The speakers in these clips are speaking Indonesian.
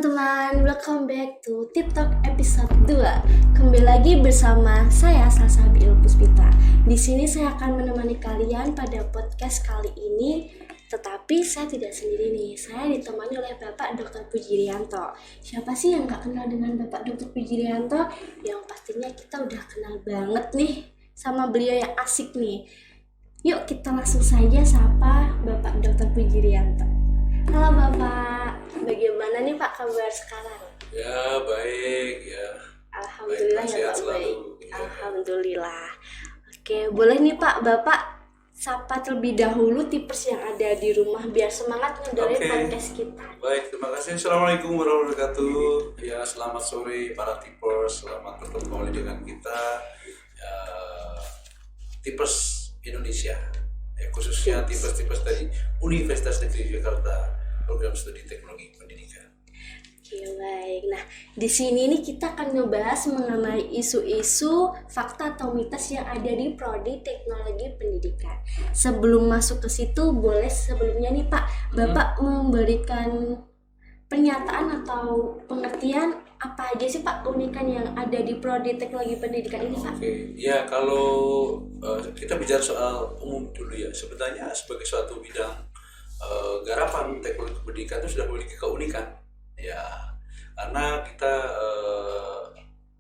teman-teman, welcome back to TikTok episode 2. Kembali lagi bersama saya Salsabil Puspita. Di sini saya akan menemani kalian pada podcast kali ini. Tetapi saya tidak sendiri nih, saya ditemani oleh Bapak Dr. Pujirianto. Siapa sih yang gak kenal dengan Bapak Dr. Pujirianto? Yang pastinya kita udah kenal banget nih sama beliau yang asik nih. Yuk kita langsung saja sapa Bapak Dr. Pujirianto. Halo Bapak, bagaimana nih Pak kabar sekarang? Ya baik ya. Alhamdulillah baik, ya Pak, selalu. baik. Ya. Alhamdulillah. Oke, boleh nih Pak, Bapak sapa terlebih dahulu tipers yang ada di rumah biar semangat ngedengerin Oke. podcast kita. Baik, terima kasih. Assalamualaikum warahmatullahi wabarakatuh. Ya, selamat sore para tipers. Selamat bertemu kembali dengan kita ya, tipers Indonesia. Ya, khususnya tipers-tipers dari Universitas Negeri Jakarta, program studi teknologi pendidikan. Oke, baik. Nah, di sini nih kita akan ngebahas mengenai isu-isu fakta atau mitos yang ada di prodi teknologi pendidikan. Sebelum masuk ke situ, boleh sebelumnya nih Pak, Bapak memberikan pernyataan atau pengertian apa aja sih Pak keunikan yang ada di prodi teknologi pendidikan ini Pak? Oke, ya kalau kita bicara soal umum dulu ya, sebenarnya sebagai suatu bidang garapan teknologi pendidikan itu sudah memiliki keunikan, ya, karena kita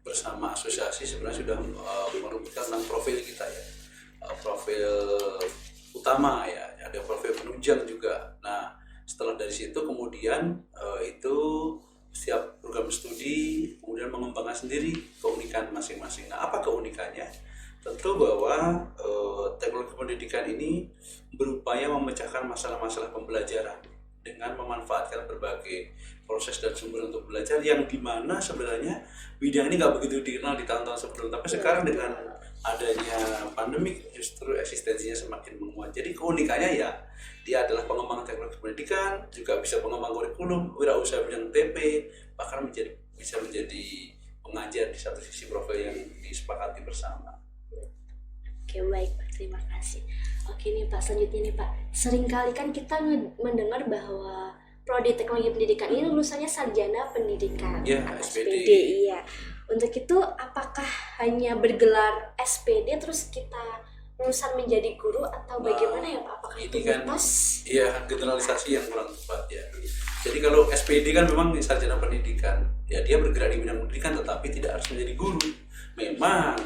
bersama asosiasi sebenarnya sudah merumuskan tentang profil kita ya, profil utama ya, ada profil penunjang juga. Nah, setelah dari situ kemudian itu setiap program studi kemudian mengembangkan sendiri keunikan masing-masing. Nah, apa keunikannya? Tentu bahwa teknologi pendidikan ini berupaya memecahkan masalah-masalah pembelajaran dengan memanfaatkan berbagai proses dan sumber untuk belajar yang dimana sebenarnya bidang ini nggak begitu dikenal di tahun-tahun sebelum, tapi sekarang dengan adanya pandemi justru eksistensinya semakin menguat. Jadi keunikannya ya dia adalah pengembangan teknologi pendidikan, juga bisa pengembang kurikulum, wirausaha bidang TP, bahkan bisa menjadi pengajar di satu sisi profil yang disepakati bersama. Oke, baik Pak, terima kasih. Oke nih Pak, selanjutnya nih Pak, seringkali kan kita mendengar bahwa prodi teknologi pendidikan ini lulusannya sarjana pendidikan Ya, atau SPD. iya. Untuk itu apakah hanya bergelar SPD terus kita lulusan menjadi guru atau bagaimana ya Pak? Apakah itu Ini kan mitos? iya generalisasi yang kurang tepat ya. Jadi kalau SPD kan memang sarjana pendidikan, ya dia bergerak di bidang pendidikan tetapi tidak harus menjadi guru. Memang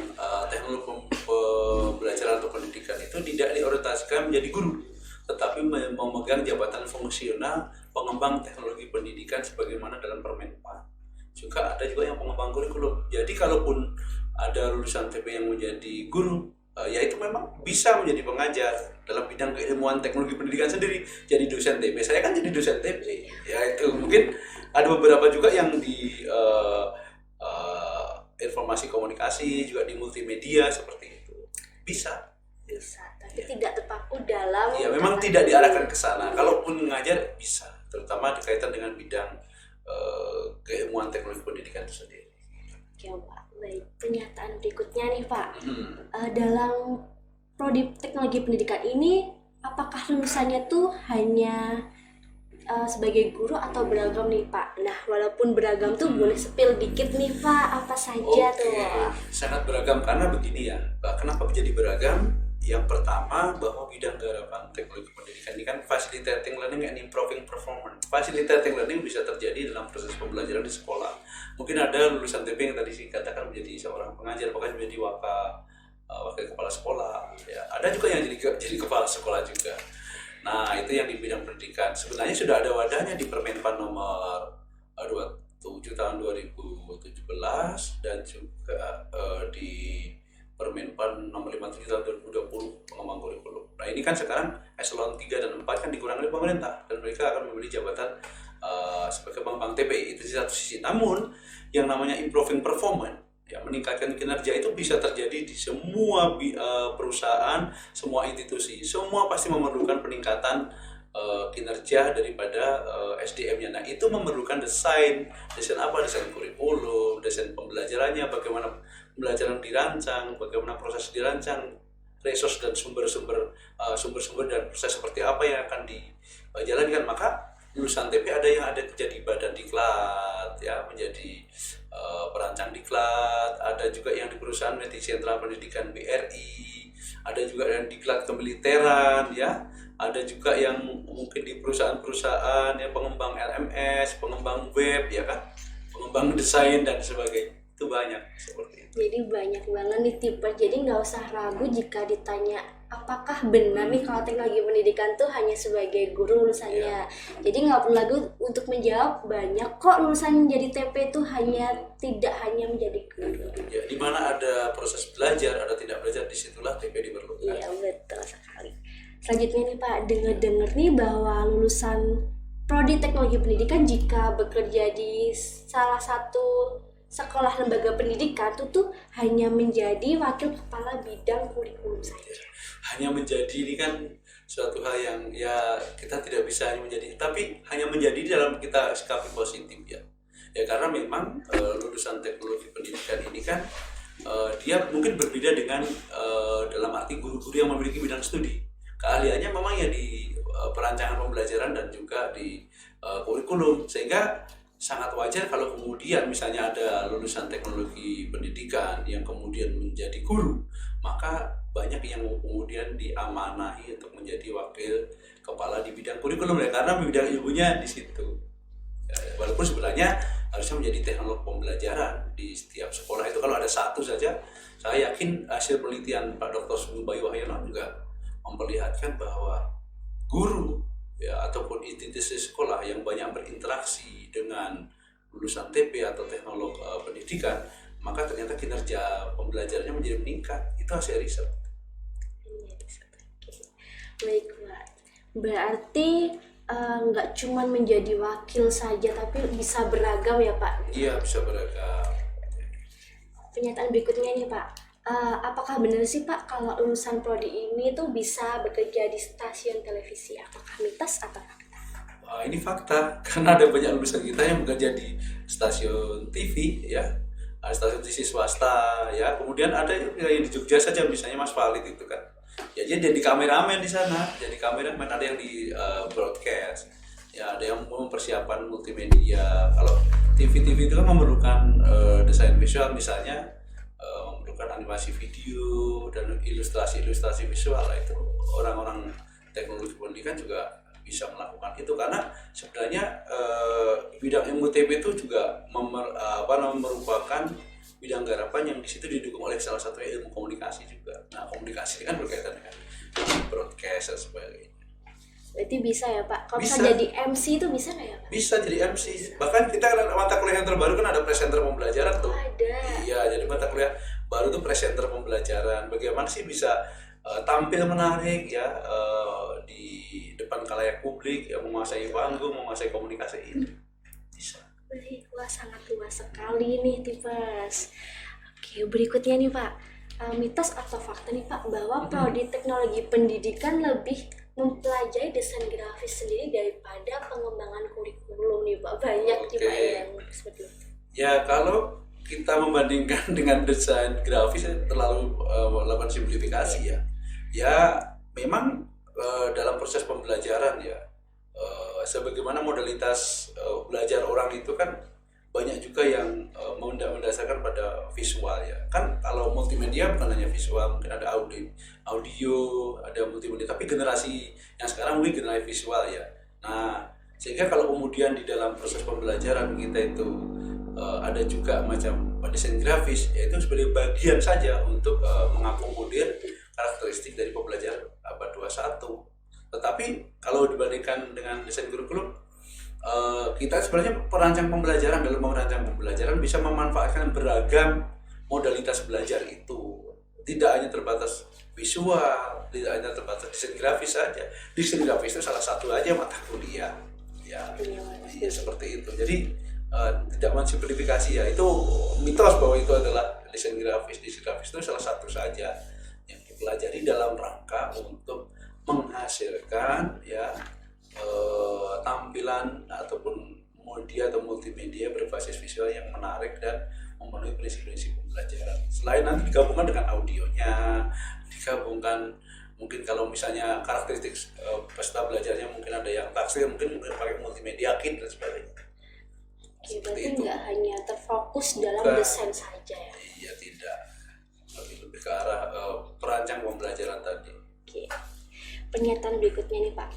teknologi pembelajaran atau pendidikan itu tidak diorientasikan menjadi guru, tetapi memegang jabatan fungsional pengembang teknologi pendidikan sebagaimana dalam Permenpan. Juga ada juga yang pengembang kurikulum. Jadi kalaupun ada lulusan TP yang menjadi guru, ya itu memang bisa menjadi pengajar dalam bidang keilmuan teknologi pendidikan sendiri. Jadi dosen TP, saya kan jadi dosen TP. Ya itu mungkin ada beberapa juga yang di informasi komunikasi, juga di multimedia seperti itu. Bisa. Bisa, tapi tidak terpaku dalam. Ya memang tidak diarahkan ke sana. Kalaupun mengajar bisa, terutama berkaitan dengan bidang keilmuan teknologi pendidikan itu sendiri. Oke Pak, baik. Pernyataan berikutnya nih Pak, dalam prodi teknologi pendidikan ini apakah lulusannya tuh hanya sebagai guru atau beragam nih Pak? Nah, walaupun beragam tuh boleh spill dikit nih Pak, apa saja tuh? Sangat beragam karena begini ya. Kenapa menjadi beragam? Yang pertama bahwa bidang garapan teknologi pendidikan ini kan facilitating learning and improving performance. Facilitating learning bisa terjadi dalam proses pembelajaran di sekolah. Mungkin ada lulusan TP yang tadi dikatakan menjadi seorang pengajar, bahkan menjadi wakil kepala sekolah. Ya, ada juga yang jadi kepala sekolah juga. Nah, itu yang di bidang pendidikan. Sebenarnya sudah ada wadahnya di Permenpan nomor 27 tahun 2017 dan juga di Permenpan nomor 57 tahun 2020 pengembang kurikulum. Nah, ini kan sekarang eselon 3 dan 4 kan dikurangi oleh pemerintah dan mereka akan memiliki jabatan sebagai pengembang TP. Itu di satu sisi. Namun, yang namanya improving performance, ya, meningkatkan kinerja itu bisa terjadi di semua perusahaan, semua institusi. Semua pasti memerlukan peningkatan kinerja daripada SDM-nya. Nah, itu memerlukan desain apa? Desain kurikulum, desain pembelajarannya, bagaimana pembelajaran dirancang, bagaimana proses dirancang, resource dan sumber-sumber dan proses seperti apa yang akan dijalankan. Maka lulusan TP ada yang ada jadi badan diklat ya, menjadi perancang diklat, ada juga yang di perusahaan di sentra pendidikan BRI, ada juga yang diklat kemiliteran ya, ada juga yang mungkin di perusahaan-perusahaan ya, pengembang LMS, pengembang web ya kan, pengembang desain dan sebagainya. Itu banyak seperti itu. Jadi banyak banget nih tipe. Jadi nggak usah ragu jika ditanya apakah benar nih kalau teknologi pendidikan tuh hanya sebagai guru lulusannya. Jadi nggak perlu ragu untuk menjawab, banyak kok lulusan jadi TP tuh tidak hanya menjadi guru. Ya, di mana ada proses belajar, ada tidak belajar, disitulah TP diperlukan. Iya betul sekali. Selanjutnya nih Pak, dengar nih bahwa lulusan prodi teknologi pendidikan jika bekerja di salah satu sekolah lembaga pendidikan tuh hanya menjadi wakil kepala bidang kurikulum saja. Hanya menjadi ini kan suatu hal yang ya kita tidak bisa hanya menjadi, tapi hanya menjadi dalam kita sikapi positif ya. Ya karena memang lulusan teknologi pendidikan ini kan dia mungkin berbeda dengan dalam arti guru-guru yang memiliki bidang studi. Keahliannya memang ya di perancangan pembelajaran dan juga di kurikulum, sehingga sangat wajar kalau kemudian misalnya ada lulusan teknologi pendidikan yang kemudian menjadi guru, maka banyak yang kemudian diamanahi untuk menjadi wakil kepala di bidang kurikulum ya, karena bidang ilmunya di situ. Walaupun sebenarnya harusnya menjadi teknolog pembelajaran di setiap sekolah itu kalau ada satu saja. Saya yakin hasil penelitian Pak Dr. Sugeng Bayu Wahyono juga memperlihatkan bahwa guru ya ataupun institusi sekolah yang banyak berinteraksi dengan lulusan TP atau teknolog pendidikan, maka ternyata kinerja pembelajarannya menjadi meningkat. Itu hasil riset. Baik Pak, berarti nggak cuma menjadi wakil saja tapi bisa beragam ya Pak? Iya, bisa beragam. Pernyataan berikutnya nih Pak, apakah benar sih Pak kalau lulusan prodi ini tuh bisa bekerja di stasiun televisi? Apakah mitos atau fakta? Ini fakta, karena ada banyak lulusan kita yang bekerja di stasiun TV ya, stasiun TV swasta ya. Kemudian ada yang di Jogja saja, misalnya Mas Valid itu kan, ya dia jadi kameramen di sana, jadi kameramen. Ada yang di broadcast, ya ada yang mempersiapkan multimedia. Kalau TV itu kan memerlukan desain visual misalnya, memerlukan animasi video dan ilustrasi visual. Itu orang-orang teknologi pendidikan juga bisa melakukan itu, karena sebenarnya bidang ilmu TP itu juga merupakan bidang garapan yang di situ didukung oleh salah satu ilmu komunikasi juga. Nah, komunikasi kan berkaitan dengan broadcast dan sebagainya. Berarti bisa ya Pak? Kalau bisa jadi MC itu bisa nggak ya Pak? Bisa jadi MC. Bahkan kita mata kuliah yang terbaru kan ada presenter pembelajaran tuh. Ada. Iya, jadi mata kuliah baru tuh presenter pembelajaran. Bagaimana sih bisa tampil menarik ya di depan khalayak publik, ya, menguasai panggung, menguasai komunikasi ini. Bisa. Wah, sangat luas sekali nih Tipers. Oke, berikutnya nih Pak, mitos atau fakta nih Pak bahwa prodi teknologi pendidikan lebih mempelajari desain grafis sendiri daripada pengembangan kurikulum nih Pak. Banyak nih Pak yang seperti itu. Ya, kalau kita membandingkan dengan desain grafis terlalu melakukan simplifikasi ya. Ya, memang dalam proses pembelajaran ya, sebagaimana modalitas belajar orang itu kan banyak juga yang mendasarkan pada visual ya. Kan kalau multimedia bukan hanya visual, mungkin ada audio, ada multimedia, tapi generasi yang sekarang mungkin generasi visual ya. Nah, sehingga kalau kemudian di dalam proses pembelajaran kita itu ada juga macam desain grafis, yaitu sebagai bagian saja untuk mengakomodir karakteristik dari pembelajaran abad 21. Tetapi kalau dibandingkan dengan desain kurikulum, kita sebenarnya perancang pembelajaran, dalam merancang pembelajaran bisa memanfaatkan beragam modalitas belajar itu. Tidak hanya terbatas visual, tidak hanya terbatas desain grafis saja. Desain grafis itu salah satu aja mata kuliah. Ya, seperti itu. Jadi tidak mensimplifikasi ya. Itu mitos bahwa itu adalah desain grafis. Desain grafis itu salah satu saja yang dipelajari dalam rangka untuk menghasilkan ya tampilan ataupun media atau multimedia berbasis visual yang menarik dan memenuhi prinsip-prinsip pembelajaran. Selain nanti digabungkan dengan audionya, digabungkan Mungkin kalau misalnya karakteristik peserta belajarnya mungkin ada yang taksir, mungkin pakai multimedia kit dan sebagainya. Oke, berarti nggak hanya terfokus dalam desain saja ya? Iya, tidak. Lebih ke arah perancang pembelajaran tadi. Oke. Pernyataan berikutnya nih Pak,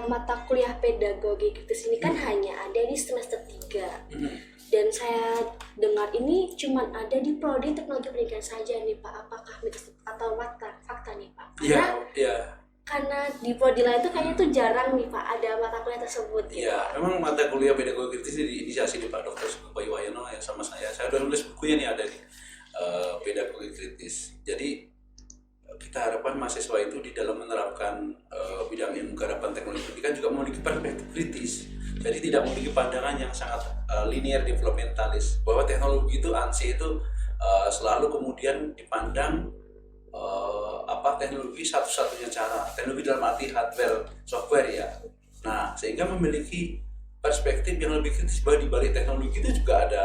mata kuliah pedagogi kritis ini kan hanya ada di semester 3. Dan saya dengar ini cuma ada di prodi teknologi pendidikan saja nih Pak. Apakah mitos atau fakta nih Pak? Karena di prodi lain tuh kayaknya tuh jarang nih Pak ada mata kuliah tersebut gitu. Iya, memang mata kuliah pedagogi kritis ini diinisiasi di Pak Dr. Bayu Wayono ya sama saya. Saya udah nulis bukunya nih, ada di pedagogi kritis. Jadi kita harapkan mahasiswa itu di dalam menerapkan bidang ilmu garapan teknologi pendidikan juga memiliki perspektif kritis. Jadi tidak memiliki pandangan yang sangat linear developmentalis, bahwa teknologi itu ANSI itu selalu kemudian dipandang teknologi satu-satunya cara, teknologi dalam arti hardware, software ya. Nah, sehingga memiliki perspektif yang lebih kritis bahwa di balik teknologi itu juga ada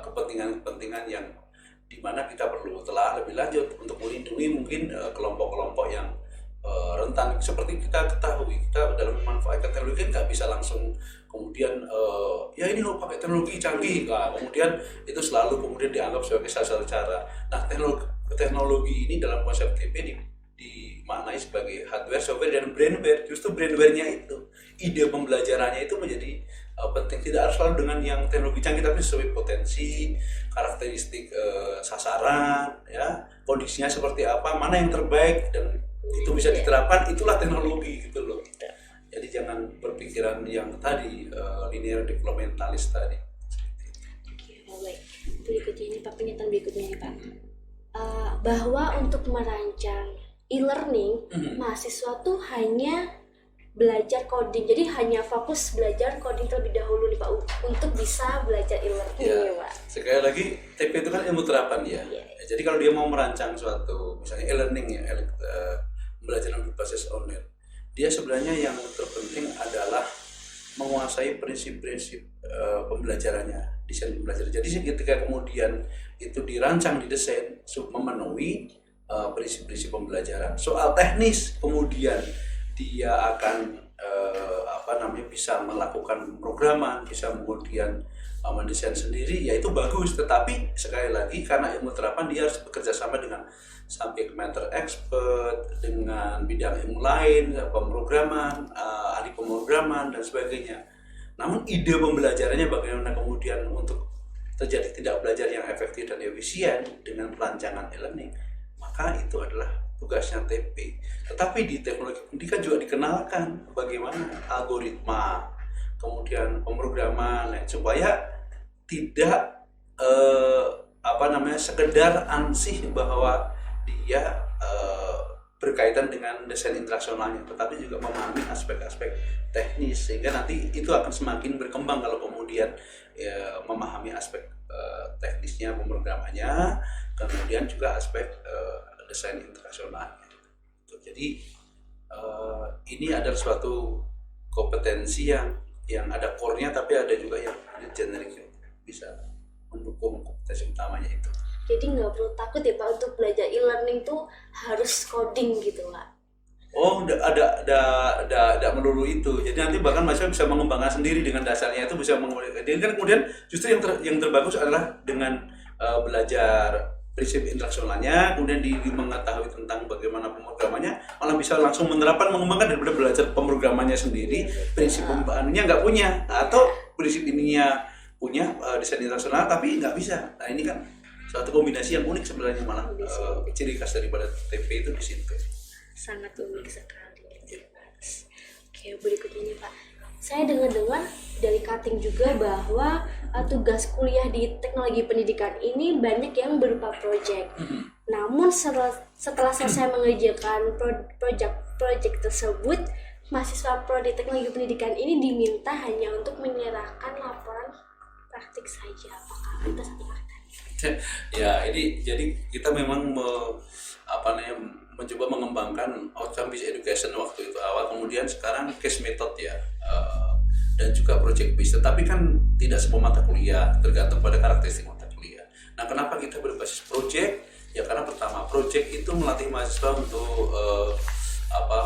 kepentingan-kepentingan yang dimana kita perlu telah lebih lanjut untuk melindungi mungkin kelompok-kelompok yang rentan. Seperti kita ketahui, kita dalam memanfaatkan teknologi nggak bisa langsung kemudian ya ini loh pakai teknologi canggih, nah, kemudian itu selalu kemudian dianggap sebagai salah satu cara. Nah, teknologi ini dalam konsep TP dimaknai sebagai hardware, software, dan brainware. Justru brainware-nya itu, ide pembelajarannya itu menjadi penting. Tidak harus selalu dengan yang teknologi canggih, tapi sesuai potensi, karakteristik sasaran, ya, kondisinya seperti apa, mana yang terbaik, dan itu bisa diterapkan, itulah teknologi gitu loh. Jadi jangan berpikiran yang tadi linear developmentalis tadi. Oke, baik. Berikutnya ini Pak, pernyataan berikutnya nih Pak. Bahwa untuk merancang e-learning, mahasiswa tuh hanya belajar coding, jadi hanya fokus belajar coding terlebih dahulu nih Pak untuk bisa belajar e-learning ya Pak. Sekali lagi, TP itu kan ilmu terapan ya. Jadi kalau dia mau merancang suatu misalnya e-learning ya, pembelajaran berbasis online, dia sebenarnya yang terpenting adalah menguasai prinsip-prinsip pembelajarannya, desain pembelajaran. Jadi ketika kemudian itu dirancang, didesain memenuhi prinsip-prinsip pembelajaran. Soal teknis kemudian dia akan bisa melakukan programan, bisa kemudian mendesain sendiri, ya itu bagus. Tetapi sekali lagi karena ilmu terapan dia harus bekerja sama dengan subject matter expert, dengan bidang ilmu lain, pemrograman, ahli pemrograman dan sebagainya. Namun ide pembelajarannya bagaimana kemudian untuk terjadi tindak belajar yang efektif dan efisien dengan perancangan e-learning, maka itu adalah tugasnya TP. Tetapi di teknologi pendidikan juga dikenalkan bagaimana algoritma, kemudian pemrograman, supaya tidak sekedar ansih bahwa dia berkaitan dengan desain interaksionalnya, tetapi juga memahami aspek-aspek teknis, sehingga nanti itu akan semakin berkembang kalau kemudian memahami aspek teknisnya, pemrogramannya, kemudian juga aspek desain interaksionalnya. Jadi ini adalah suatu kompetensi yang ada core-nya, tapi ada juga yang generik bisa mendukung kompetensi utamanya itu. Jadi nggak perlu takut ya Pak untuk belajar e-learning tuh harus coding gitu Pak? Oh, ada melulu itu. Jadi nanti bahkan mahasiswa bisa mengembangkan sendiri dengan dasarnya itu, bisa mengembangkan. Jadi kan kemudian justru yang terbagus adalah dengan belajar prinsip interaksionalnya, kemudian mengetahui tentang bagaimana pemrogramannya, malah bisa langsung menerapkan, mengembangkan daripada belajar pemrogramannya sendiri, prinsip pembahasannya nggak punya, atau prinsip ininya punya desain interaksional tapi nggak bisa. Nah ini kan suatu kombinasi yang unik sebenarnya, malah ciri khas daripada TP itu di situ. Sangat unik sekali. Oke, berikutnya nih Pak, saya dengar-dengar dari cutting juga bahwa tugas kuliah di teknologi pendidikan ini banyak yang berupa proyek. Namun setelah selesai mengerjakan proyek tersebut, mahasiswa prodi teknologi pendidikan ini diminta hanya untuk menyerahkan laporan praktik saja. Apakah itu satu fakta? Ya, ini jadi kita memang mencoba mengembangkan outcome based education waktu itu awal, kemudian sekarang case method ya, dan juga project based. Tetapi kan tidak semua mata kuliah, tergantung pada karakteristik mata kuliah. Nah, kenapa kita berbasis project? Ya karena pertama, project itu melatih mahasiswa untuk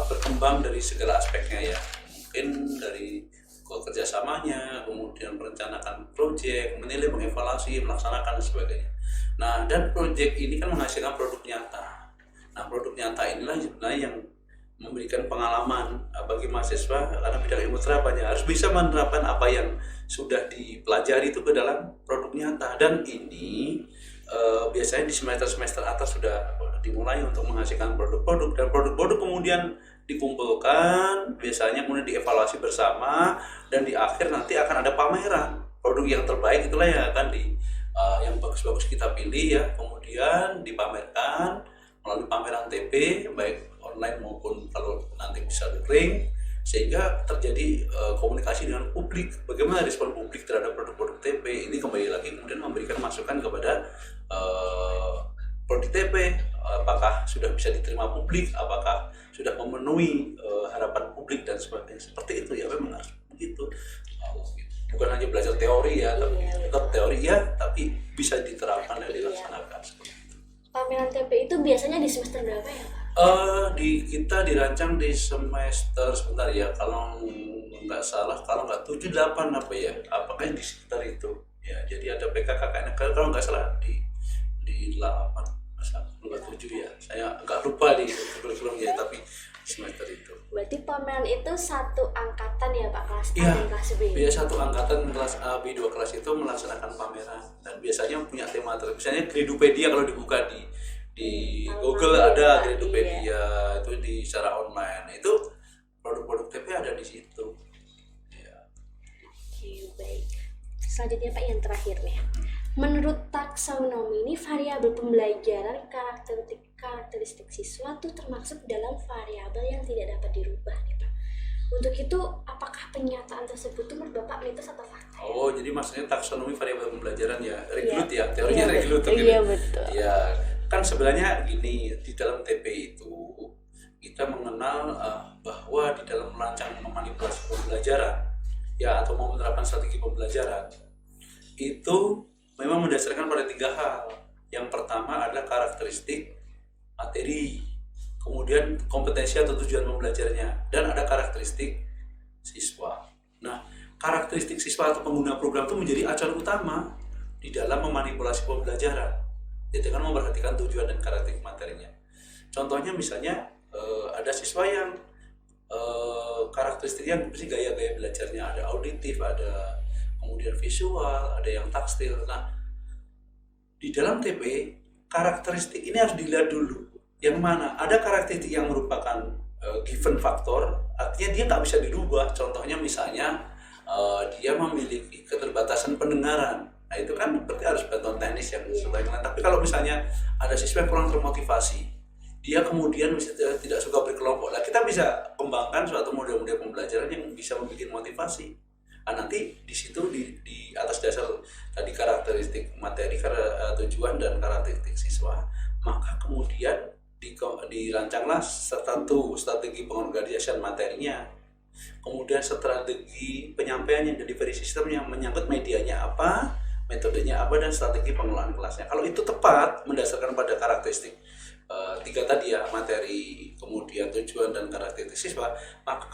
berkembang dari segala aspeknya ya, mungkin dari kerjasamanya, kemudian merencanakan proyek, menilai, mengevaluasi, melaksanakan dan sebagainya. Nah, dan proyek ini kan menghasilkan produk nyata. Nah, produk nyata inilah sebenarnya yang memberikan pengalaman bagi mahasiswa, karena bidang ilmu terapannya harus bisa menerapkan apa yang sudah dipelajari itu ke dalam produk nyata. Dan ini biasanya di semester atas sudah dimulai untuk menghasilkan produk-produk, dan produk-produk kemudian dikumpulkan, biasanya kemudian dievaluasi bersama, dan di akhir nanti akan ada pameran produk yang terbaik, itulah yang akan yang bagus-bagus kita pilih ya, kemudian dipamerkan melalui pameran TP baik online maupun kalau nanti bisa luring, sehingga terjadi komunikasi dengan publik, bagaimana respon publik terhadap produk-produk TP ini. Kembali lagi kemudian memberikan masukan kepada produk TP, apakah sudah bisa diterima publik, apakah sudah memenuhi harapan publik dan sebagainya. Seperti itu ya, memang harus begitu. Bukan hanya belajar teori ya, tapi tetap teori ya, tapi bisa diterapkan dan dilaksanakan seperti itu. Pameran TP itu biasanya di semester berapa ya Pak? Kita dirancang di semester sebentar ya, kalau nggak salah, kalau nggak 7-8 apa ya, apakah di sekitar itu ya. Jadi ada PKKKN kalau nggak salah di 8 nggak 7 ya, saya nggak lupa di kurikulumnya, tapi semester itu. Berarti pameran itu satu angkatan ya Pak, kelas A Iya, dan kelas B? Iya, satu angkatan kelas A, B, 2 kelas itu melaksanakan pameran, dan biasanya punya tema tertentu. Misalnya Gradopedia, kalau dibuka di Google ada Gradopedia, itu di secara online, itu produk-produk TP ada di situ ya. Oke, baik. Selanjutnya Pak, yang terakhir nih, menurut taksonomi ini variabel pembelajaran karakteristik siswa itu termasuk dalam variabel yang tidak dapat dirubah nih Pak. Untuk itu, apakah pernyataan tersebut itu menurut Bapak mitos atau fakta? Oh, jadi maksudnya taksonomi variabel pembelajaran ya, Reglut ya, teorinya Reglut gitu. Iya, betul. Ya, kan sebenarnya gini, di dalam TP itu kita mengenal bahwa di dalam merancang memanipulasi pembelajaran ya, atau mau menerapkan strategi pembelajaran itu memang mendasarkan pada 3 hal. Yang pertama adalah karakteristik materi, kemudian kompetensi atau tujuan pembelajarnya, dan ada karakteristik siswa. Nah, karakteristik siswa atau pengguna program itu menjadi acuan utama di dalam memanipulasi pembelajaran. Jadi kan memperhatikan tujuan dan karakteristik materinya. Contohnya misalnya ada siswa yang karakteristiknya mesti gaya-gaya belajarnya, ada auditif, ada kemudian visual, ada yang tekstil. Nah, di dalam TP karakteristik ini harus dilihat dulu. Yang mana ada karakteristik yang merupakan given faktor, artinya dia nggak bisa dirubah. Contohnya misalnya dia memiliki keterbatasan pendengaran. Nah, itu kan berarti harus bantuan teknis yang sebagainya. Tapi kalau misalnya ada siswa yang kurang termotivasi, dia kemudian tidak suka berkelompok, nah kita bisa kembangkan suatu model-model pembelajaran yang bisa membuat motivasi. Nah, nanti di situ di atas dasar tadi karakteristik materi, tujuan dan karakteristik siswa, maka kemudian dirancanglah satu strategi pengorganisasian materinya, kemudian strategi penyampaiannya, delivery system yang menyangkut medianya apa, metodenya apa, dan strategi pengelolaan kelasnya. Kalau itu tepat mendasarkan pada karakteristik 3 tadi ya, materi, kemudian tujuan dan karakteristik siswa, maka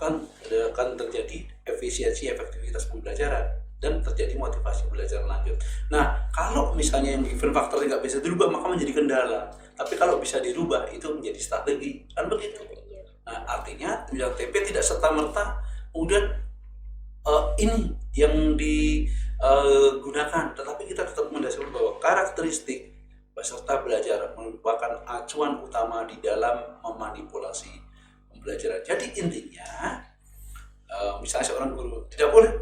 akan terjadi efisiensi efektivitas pembelajaran dan terjadi motivasi belajar lanjut. Nah, kalau misalnya yang given faktor nggak bisa dirubah, maka menjadi kendala. Tapi kalau bisa dirubah, itu menjadi strategi, kan begitu. Nah, artinya bidang TP tidak serta-merta kemudian ini yang digunakan, tetapi kita tetap mendasarkan bahwa karakteristik peserta belajar merupakan acuan utama di dalam memanipulasi pembelajaran. Jadi intinya, misalnya seorang guru tidak boleh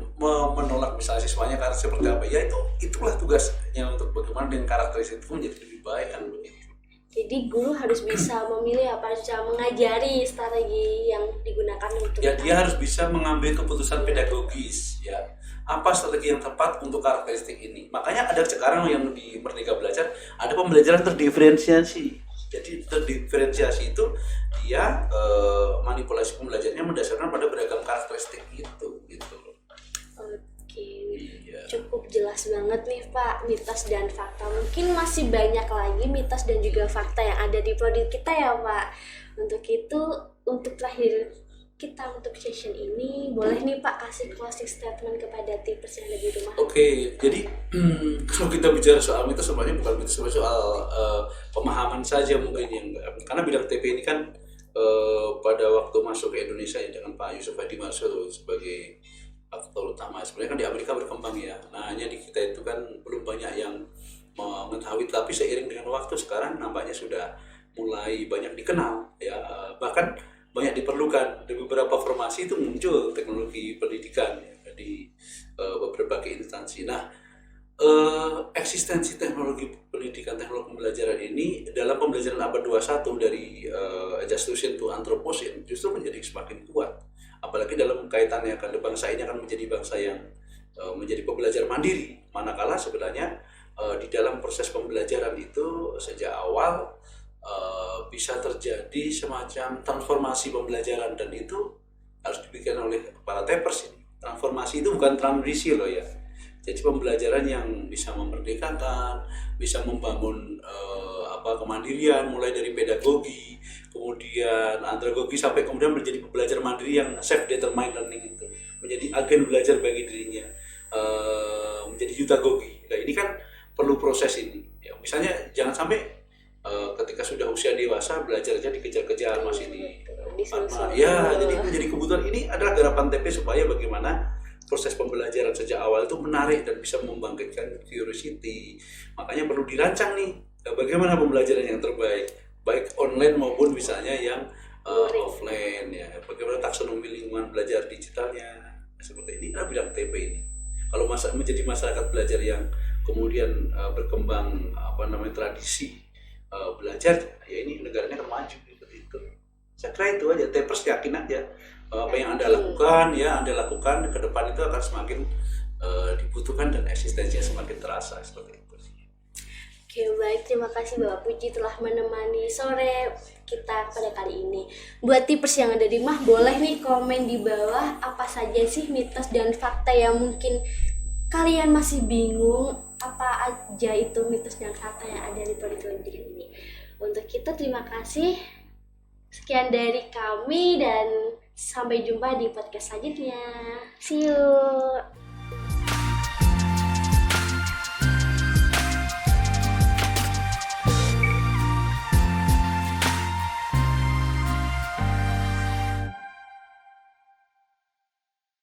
menolak misalnya siswanya karena seperti apa, ya itulah tugasnya untuk bagaimana dengan karakteristik itu menjadi lebih baik, kan begitu. Jadi guru harus bisa memilih apa cara mengajari strategi yang digunakan untuk ya, dia harus bisa mengambil keputusan pedagogis ya, apa strategi yang tepat untuk karakteristik ini. Makanya ada sekarang yang di Merdeka Belajar ada pembelajaran terdiferensiasi. Jadi terdiferensiasi itu dia manipulasi pembelajarannya mendasarkan pada beragam karakteristik gitu. Oke, iya. Cukup jelas banget nih Pak, mitos dan fakta. Mungkin masih banyak lagi mitos dan juga fakta yang ada di prodi kita ya Pak. Untuk itu untuk terakhir kita untuk session ini, boleh nih Pak kasih closing statement kepada tipers yang ada di rumah. Oke, jadi kalau kita bicara soal mitos, sebenarnya bukan mitos, soal pemahaman saja mungkin yang, karena bidang TP ini kan pada waktu masuk ke Indonesia ya dengan Pak Yusuf Hadi masuk sebagai aktor utama, sebenarnya kan di Amerika berkembang ya. Nah hanya di kita itu kan belum banyak yang mengetahui, tapi seiring dengan waktu sekarang nampaknya sudah mulai banyak dikenal ya, bahkan banyak diperlukan. Di beberapa formasi itu muncul teknologi pendidikan ya, di beberapa instansi. Nah, eksistensi teknologi pendidikan, teknologi pembelajaran ini dalam pembelajaran abad 21 dari adjustment to Anthropocene justru menjadi semakin kuat. Apalagi dalam kaitannya kan bangsa ini akan menjadi bangsa yang menjadi pembelajar mandiri. Manakala sebenarnya di dalam proses pembelajaran itu sejak awal bisa terjadi semacam transformasi pembelajaran, dan itu harus dibikin oleh para tapers ini. Transformasi itu bukan transisi loh ya. Jadi pembelajaran yang bisa memerdekakan, bisa membangun kemandirian, mulai dari pedagogi, kemudian andragogi, sampai kemudian menjadi pembelajar mandiri yang self-determined learning itu, menjadi agen belajar bagi dirinya, menjadi yutagogi. Nah ini kan perlu proses ini. Ya, misalnya jangan sampai ketika sudah usia dewasa belajarnya dikejar-kejar masih di ya, jadi menjadi kebutuhan. Ini adalah garapan TP supaya bagaimana proses pembelajaran sejak awal itu menarik dan bisa membangkitkan curiosity. Makanya perlu dirancang nih bagaimana pembelajaran yang terbaik, baik online maupun misalnya yang offline ya. Bagaimana taksonomi lingkungan belajar digitalnya seperti ini. Nah, bidang TP ini kalau menjadi masyarakat belajar yang kemudian berkembang tradisi belajar ya, ini negaranya akan maju seperti itu. Saya kira itu aja. Tapers yakin aja apa yang Anda lakukan ke depan itu akan semakin dibutuhkan dan eksistensinya semakin terasa seperti itu. Oke, baik, terima kasih Bapak Puji telah menemani sore kita pada kali ini. Buat tipers yang ada di rumah, boleh nih komen di bawah apa saja sih mitos dan fakta yang mungkin kalian masih bingung, apa aja itu mitos dan fakta yang ada di politik ini. Untuk itu terima kasih. Sekian dari kami dan sampai jumpa di podcast selanjutnya. See you.